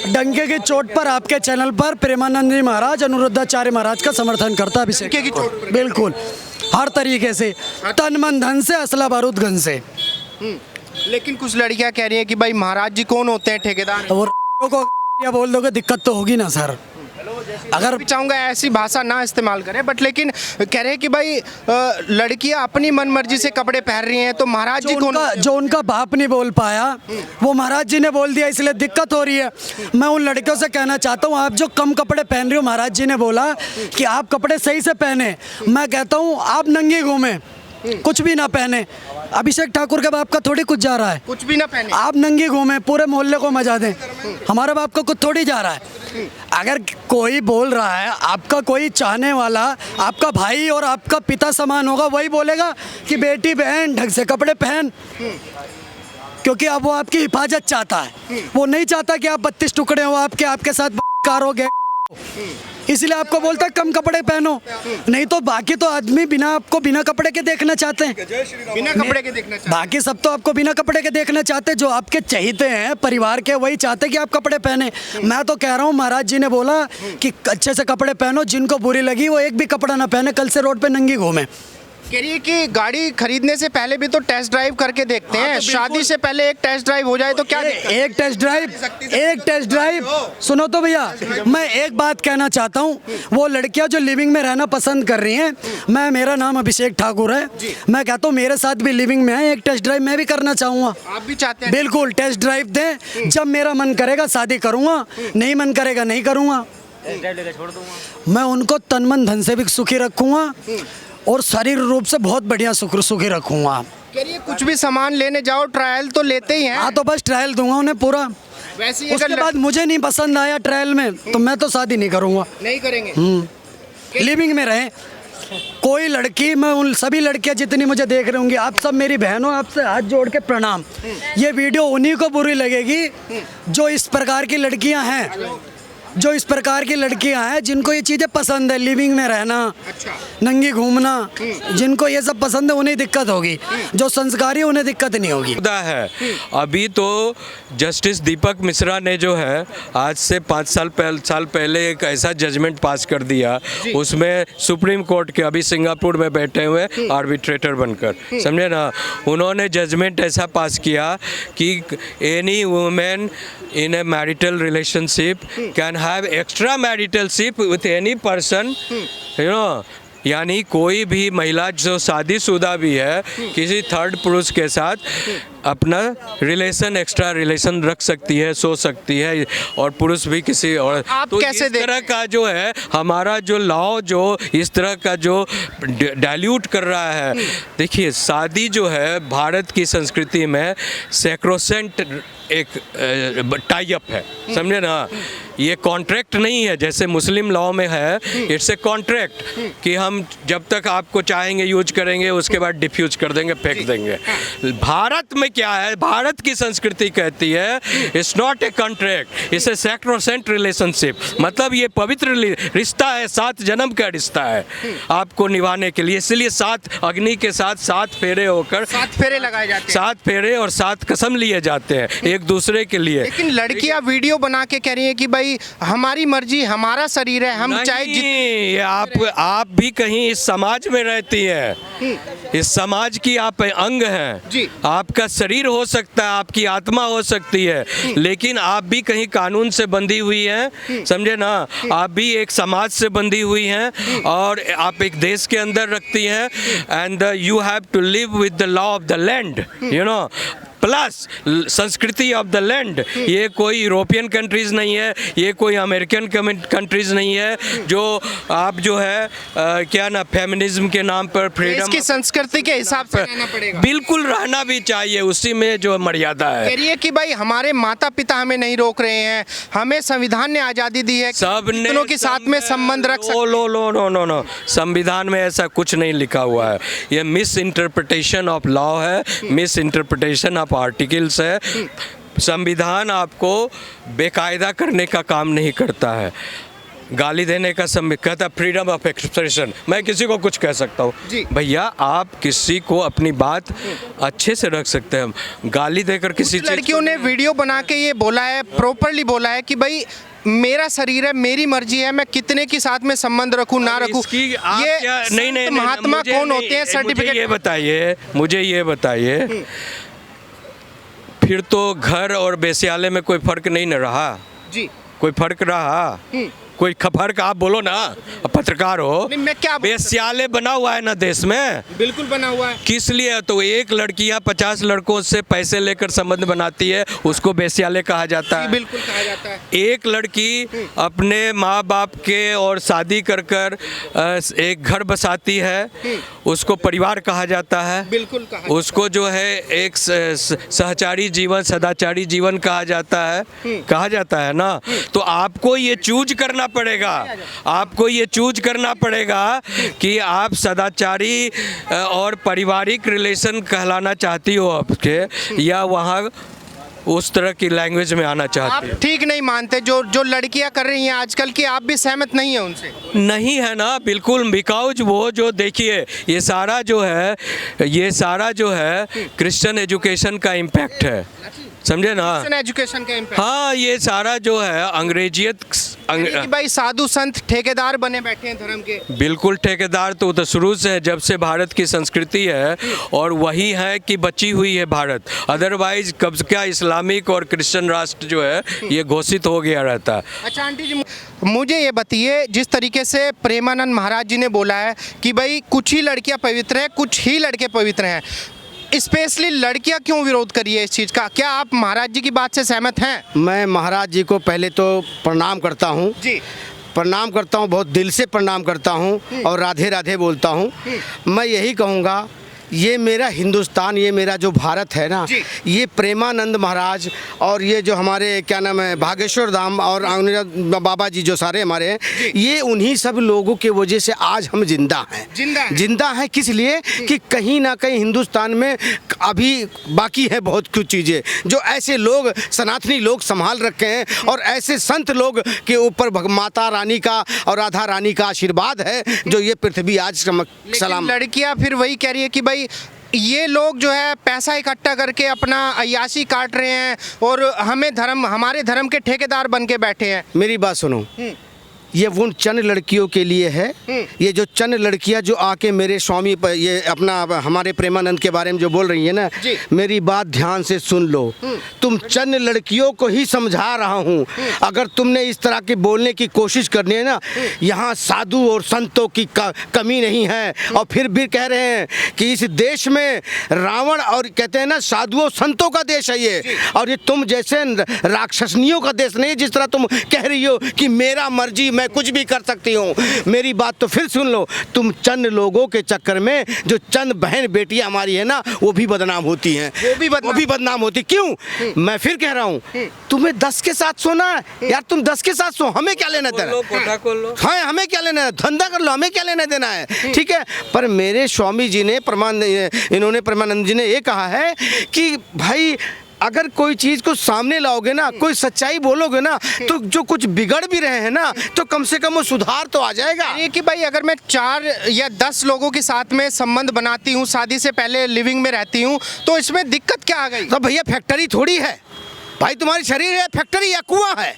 डंके की चोट पर आपके चैनल पर प्रेमानंद जी महाराज, अनुरुद्धाचार्य महाराज का समर्थन करता है अभिषेक। डंके की चोट पर? बिल्कुल, हर तरीके से, तन मन धन से, असला बारूद गन से। लेकिन कुछ लड़कियां कह रही हैं कि भाई महाराज जी कौन होते हैं, ठेकेदार? और को या बोल दोगे दिक्कत तो होगी ना सर। अगर भी चाहूंगा ऐसी भाषा ना इस्तेमाल करें, बट लेकिन कह रहे हैं कि भाई लड़कियां अपनी मन मर्जी से कपड़े पहन रही हैं, तो महाराज जी कौन? जो उनका बाप नहीं बोल पाया वो महाराज जी ने बोल दिया, इसलिए दिक्कत हो रही है। मैं उन लड़कियों से कहना चाहता हूँ, आप जो कम कपड़े पहन रही हो, महाराज जी ने बोला कि आप कपड़े सही से पहने। मैं कहता हूँ आप नंगी घूमे, कुछ भी ना पहने। अभिषेक ठाकुर के बाप का थोड़ी कुछ जा रहा है, कुछ भी ना पहने, आप नंगी घूमे, पूरे मोहल्ले को मजा दें। हमारे बाप का कुछ थोड़ी जा रहा है। अगर कोई बोल रहा है, आपका कोई चाहने वाला, आपका भाई और आपका पिता समान होगा, वही बोलेगा कि बेटी बहन ढंग से कपड़े पहन, क्योंकि अब वो आपकी हिफाजत चाहता है। वो नहीं चाहता कि आप 32 टुकड़े हो आपके साथ कार हो गए, इसलिए आपको बोलता है कम कपड़े पहनो। नहीं तो बाकी तो आदमी आपको बिना कपड़े के देखना चाहते हैं, बिना कपड़े के देखना चाहते हैं। बाकी सब तो आपको बिना कपड़े के देखना चाहते हैं। जो आपके चहीते हैं परिवार के, वही चाहते हैं कि आप कपड़े पहने। मैं तो कह रहा हूँ, महाराज जी ने बोला कि अच्छे से कपड़े पहनो, जिनको बुरी लगी वो एक भी कपड़ा ना पहने, कल से रोड पे नंगी घूमे। कह रही है कि गाड़ी खरीदने से पहले भी तो टेस्ट ड्राइव करके देखते हैं, शादी से पहले एक टेस्ट ड्राइव हो जाए तो क्या एक टेस्ट ड्राइव सुनो तो भैया, मैं एक बात कहना चाहता हूँ। वो लड़कियां जो लिविंग में रहना पसंद कर रही हैं, मेरा नाम अभिषेक ठाकुर है, मैं कहता हूँ मेरे साथ भी लिविंग में है, एक टेस्ट ड्राइव मैं भी करना चाहूँगा। आप भी चाहते हैं? बिल्कुल, टेस्ट ड्राइव दें। जब मेरा मन करेगा शादी करूँगा, नहीं मन करेगा नहीं करूँगा। मैं उनको तन मन धन से भी सुखी रखूँगा और शारीरिक रूप से बहुत बढ़िया सुखी रखूँगा। कह रही है कुछ भी सामान लेने जाओ ट्रायल तो लेते ही हैं। हाँ, तो बस ट्रायल दूंगा उन्हें पूरा। वैसे ही उसके बाद मुझे नहीं पसंद आया ट्रायल में, तो मैं तो शादी नहीं करूँगा। नहीं करेंगे? लिविंग में रहें कोई लड़की। मैं उन सभी लड़कियां जितनी मुझे देख रही होंगी, आप सब मेरी बहनों, आपसे हाथ जोड़ के प्रणाम। ये वीडियो उन्हीं को बुरी लगेगी जो इस प्रकार की लड़कियां हैं, जिनको ये चीज़ें पसंद है, लिविंग में रहना, नंगी घूमना, जिनको ये सब पसंद है उन्हें दिक्कत होगी। जो संस्कारी उन्हें दिक्कत नहीं होगी। है अभी तो जस्टिस दीपक मिश्रा ने जो है आज से 5 साल पहले एक ऐसा जजमेंट पास कर दिया, उसमें सुप्रीम कोर्ट के अभी सिंगापुर में बैठे हुए आर्बिट्रेटर बनकर, समझे ना, उन्होंने जजमेंट ऐसा पास किया कि any women in a marital relationship can have extra maritalship with any person, you know, यानी कोई भी महिला जो शादीशुदा भी है किसी थर्ड पुरुष के साथ अपना एक्स्ट्रा रिलेशन रख सकती है, सो सकती है, और पुरुष भी किसी और। आप तो कैसे इस तरह का जो है हमारा जो लॉ जो इस तरह का जो डाइल्यूट कर रहा है। देखिए, शादी जो है भारत की संस्कृति में सैक्रोसेंट एक टाई अप है, समझे ना, ये कॉन्ट्रैक्ट नहीं है जैसे मुस्लिम लॉ में है। इट्स ए कॉन्ट्रैक्ट कि हम जब तक आपको चाहेंगे यूज करेंगे, उसके बाद डिफ्यूज कर देंगे, फेंक देंगे। भारत में क्या है, भारत की संस्कृति कहती है it's not a contract, it's a sacrosanct relationship. मतलब ये पवित्र रिश्ता है, 7 जन्म का रिश्ता है आपको निभाने के लिए। इसलिए 7 अग्नि के साथ 7 फेरे होकर 7 फेरे लगाए जाते हैं, 7 फेरे और 7 कसम लिए जाते हैं एक दूसरे के लिए। लेकिन लड़कियां वीडियो बना के कह रही है कि भाई हमारी मर्जी, हमारा शरीर है, हम चाहे आप भी कहीं इस समाज में रहती है, इस समाज की आप अंग हैं। आपका शरीर हो सकता है, आपकी आत्मा हो सकती है, लेकिन आप भी कहीं कानून से बंधी हुई हैं, समझे ना, आप भी एक समाज से बंधी हुई हैं और आप एक देश के अंदर रखती हैं। And you have to live with the law of the land, you know, plus संस्कृति ऑफ द लैंड। ये कोई यूरोपियन कंट्रीज़ नहीं है, ये कोई अमेरिकन कंट्रीज़ नहीं है जो आप जो है क्या ना फेमिनिज्म के नाम पर फ्रीडम की संस्कृति के हिसाब से रहना पड़ेगा। बिल्कुल रहना भी चाहिए, उसी में जो मर्यादा है। कह रही है कि भाई हमारे माता पिता हमें नहीं रोक रहे हैं, हमें संविधान ने आज़ादी दी है, सब ने दोनों के साथ में संबंध रख सकते। नो, संविधान में ऐसा कुछ नहीं लिखा हुआ है। ये मिस इंटरप्रिटेशन ऑफ लॉ है, मिस इंटरप्रिटेशन ऑफ आर्टिकल्स है। संविधान आपको बेकायदा करने का काम नहीं करता है। गाली देने का समय कहता फ्रीडम ऑफ एक्सप्रेशन, मैं किसी को कुछ कह सकता जी। हूँ। भैया आप किसी को अपनी बात अच्छे से रख सकते हैं, गाली देकर किसी चीज़ लड़कियों ने वीडियो बना के ये बोला है, प्रॉपरली बोला है कि भाई मेरा शरीर है, मेरी मर्जी है, मैं कितने के साथ में संबंध रखूं ना रखूं। इसकी आप ये क्या नहीं महात्मा मुझे कौन नहीं, होते हैं? मुझे सर्टिफिकेट ये बताइए फिर तो घर और बेस्याले में कोई फर्क नहीं न रहा? जी कोई फर्क रहा? कोई फर्क आप बोलो ना, पत्रकार हो। नहीं, मैं क्या बोल सकता बेस्याले बना हुआ है ना देश में, हूं? बिल्कुल बना हुआ है। किस लिए? तो एक लड़कियां 50 लड़कों से पैसे लेकर संबंध बनाती है, उसको बेस्याले कहा जाता जी, है। बिल्कुल कहा जाता है। एक लड़की अपने माँ बाप के और शादी कर कर एक घर बसाती है, उसको परिवार कहा जाता है। बिल्कुल कहा उसको जो है एक सहचारी जीवन, सदाचारी जीवन कहा जाता है ना। तो आपको ये चूज करना पड़ेगा, आपको ये चूज करना पड़ेगा कि आप सदाचारी और पारिवारिक रिलेशन कहलाना चाहती हो आपके, या वहाँ उस तरह की लैंग्वेज में आना आप चाहती हो। ठीक नहीं मानते जो लड़कियां कर रही हैं आजकल की, आप भी सहमत नहीं है उनसे? नहीं है ना, बिल्कुल। बिकॉज वो जो देखिए ये सारा जो है क्रिश्चियन एजुकेशन का इम्पैक्ट है, समझे ना। एजुकेशन का इम्पैक्ट। हाँ, ये सारा जो है अंग्रेजियत कि भाई साधु संत ठेकेदार बने बैठे हैं धर्म के। बिल्कुल ठेकेदार तो शुरू से है, जब से भारत की संस्कृति है, और वही है कि बची हुई है भारत। अदरवाइज कब क्या इस्लामिक और क्रिश्चियन राष्ट्र जो है ये घोषित हो गया रहता। अच्छा आंटी जी, मुझे ये बताइए, जिस तरीके से प्रेमानंद महाराज जी ने बोला है कि भाई कुछ ही लड़कियां पवित्र हैं, कुछ ही लड़के पवित्र हैं, स्पेशली लड़कियां क्यों विरोध करी है इस चीज़ का? क्या आप महाराज जी की बात से सहमत हैं? मैं महाराज जी को पहले तो प्रणाम करता हूँ जी। प्रणाम करता हूँ, बहुत दिल से प्रणाम करता हूँ और राधे राधे बोलता हूँ। मैं यही कहूँगा, ये मेरा हिंदुस्तान, ये मेरा जो भारत है ना, ये प्रेमानंद महाराज और ये जो हमारे क्या नाम है भागेश्वर धाम और बाबा जी जो सारे हमारे हैं, ये उन्हीं सब लोगों के वजह से आज हम जिंदा हैं। जिंदा हैं किस लिए कि कहीं ना कहीं हिंदुस्तान में अभी बाकी है बहुत कुछ चीज़ें जो ऐसे लोग सनातनी लोग संभाल रखे हैं, और ऐसे संत लोग के ऊपर माता रानी का और राधा रानी का आशीर्वाद है जो ये पृथ्वी आज सलाम। लड़कियां फिर वही कह रही है कि भाई ये लोग जो है पैसा इकट्ठा करके अपना अय्याशी काट रहे हैं और हमारे धर्म के ठेकेदार बन के बैठे हैं। मेरी बात सुनो, ये उन चंद लड़कियों के लिए है। ये जो चंद लड़कियां जो आके मेरे स्वामी पर ये अपना हमारे प्रेमानंद के बारे में जो बोल रही है ना, मेरी बात ध्यान से सुन लो। तुम चंद लड़कियों को ही समझा रहा हूँ। अगर तुमने इस तरह के बोलने की कोशिश करनी है ना, यहाँ साधु और संतों की कमी नहीं है। और फिर भी कह रहे हैं कि इस देश में रावण और कहते हैं ना साधुओं संतों का देश है ये, और ये तुम जैसे राक्षसनियों का देश नहीं। जिस तरह तुम कह रही हो कि मेरा मर्जी, मैं कुछ भी कर सकती हूँ, मेरी बात तो फिर सुन लो। तुम चंद लोगों के चक्कर में जो चंद बहन बेटियां हमारी है ना, वो भी बदनाम होती हैं, वो भी बदनाम होती। क्यों? मैं फिर कह रहा हूँ, तुम्हें 10 के साथ सोना है यार, तुम 10 के साथ सो, हमें क्या लेना देना? हाँ, हमें क्या लेना है? धंधा कर लो, हमें क्या लेना देना है? ठीक है। पर मेरे स्वामी जी ने इन्होंने प्रेमानंद जी ने ये कहा है कि भाई अगर कोई चीज़ को सामने लाओगे ना, कोई सच्चाई बोलोगे ना, तो जो कुछ बिगड़ भी रहे हैं ना, तो कम से कम वो सुधार तो आ जाएगा। ये कि भाई अगर मैं 4 या 10 लोगों के साथ में संबंध बनाती हूँ, शादी से पहले लिविंग में रहती हूँ, तो इसमें दिक्कत क्या आ गई? तो भैया फैक्ट्री थोड़ी है भाई, तुम्हारी शरीर है फैक्ट्री या कुआं है?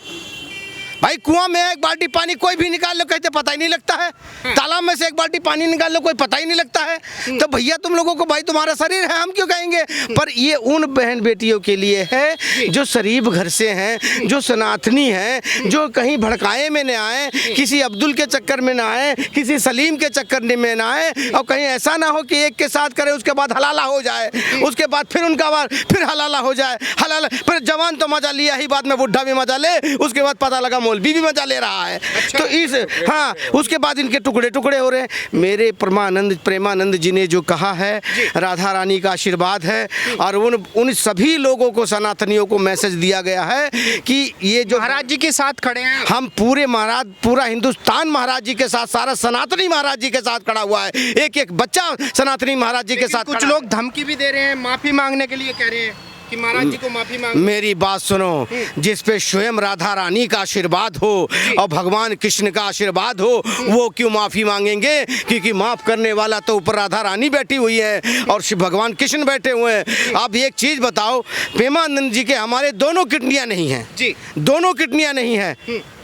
भाई कुआं में एक बाल्टी पानी कोई भी निकाल लो, कहते पता ही नहीं लगता है। तालाब में से एक बाल्टी पानी निकाल लो, कोई पता ही नहीं लगता है। तो भैया तुम लोगों को भाई तुम्हारा शरीर है, हम क्यों कहेंगे? पर ये उन बहन बेटियों के लिए है जो शरीफ घर से हैं, जो सनातनी हैं, जो कहीं भड़काए में न आए, किसी अब्दुल के चक्कर में ना आए, किसी सलीम के चक्कर में ना आए, और कहीं ऐसा ना हो कि एक के साथ करे उसके बाद हलाला हो जाए, उसके बाद फिर उनका बार फिर हलाला हो जाए। हलाला फिर जवान तो मजा लिया ही, बाद में बुढ़ा भी मजा ले, उसके बाद पता लगा मौलवी भी मजा ले रहा है। अच्छा। तो इस हाँ, उसके बाद इनके टुकड़े टुकड़े हो रहे हैं। मेरे प्रेमानंद जी ने जो कहा है, राधा रानी का आशीर्वाद है, और उन सभी लोगों को, सनातनियों को मैसेज दिया गया है कि ये जो महाराज जी के साथ खड़े हैं, हम पूरा हिंदुस्तान महाराज जी के साथ, सारा सनातनी महाराज जी के साथ खड़ा हुआ है। एक एक बच्चा सनातनी महाराज जी के साथ। कुछ लोग धमकी भी दे रहे हैं, माफी मांगने के लिए कह रहे हैं। कि महाराज जी को माफी मांग। मेरी बात सुनो, जिस पे स्वयं राधा रानी का आशीर्वाद हो और भगवान कृष्ण का आशीर्वाद हो, वो क्यों माफी मांगेंगे? क्योंकि माफ करने वाला तो ऊपर राधा रानी बैठी हुई है और शिव भगवान कृष्ण बैठे हुए हैं। आप एक चीज बताओ, प्रेमानंद जी के हमारे दोनों किडनियां नहीं हैं जी। दोनों किडनियां नहीं है,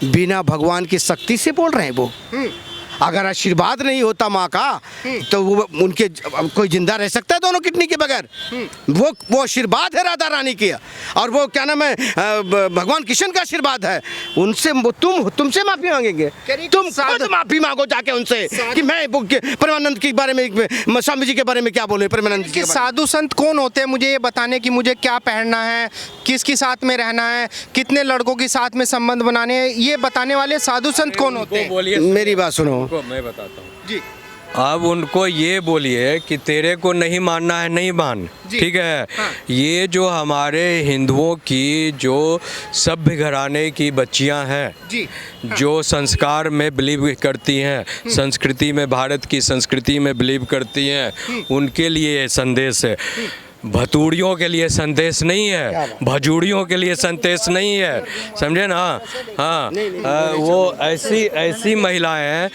बिना भगवान की शक्ति से बोल रहे हैं वो। अगर आशीर्वाद नहीं होता माँ का तो वो उनके कोई जिंदा रह सकता है दोनों किडनी के बगैर? वो आशीर्वाद है राधा रानी की, और वो क्या नाम है, भगवान कृष्ण का आशीर्वाद है। उनसे तुमसे माफी मांगेंगे? तुम खुद माफी मांगो जाके उनसे कि मैं प्रेमानंद के बारे में, स्वामी जी के बारे में क्या बोले। प्रेमानंद जी कि के बारे में। साधु संत कौन होते हैं, मुझे ये बताने की मुझे क्या पहनना है, किसके साथ में रहना है, कितने लड़कों के साथ में संबंध बनाने हैं, ये बताने वाले साधु संत कौन होते हैं? बोलिए, मेरी बात सुनो, मैं बताता हूँ जी। अब उनको ये बोलिए कि तेरे को नहीं मानना है, नहीं मान, जी। ठीक है। हाँ। ये जो हमारे हिंदुओं की जो सभ्य घराने की बच्चियां हैं, जी। जो संस्कार में बिलीव करती हैं, संस्कृति में, भारत की संस्कृति में बिलीव करती हैं, उनके लिए ये संदेश है। भतूड़ियों के लिए संदेश नहीं है, भजूड़ियों के लिए संदेश नहीं है, समझे ना। हाँ, वो ऐसी महिलाएं हैं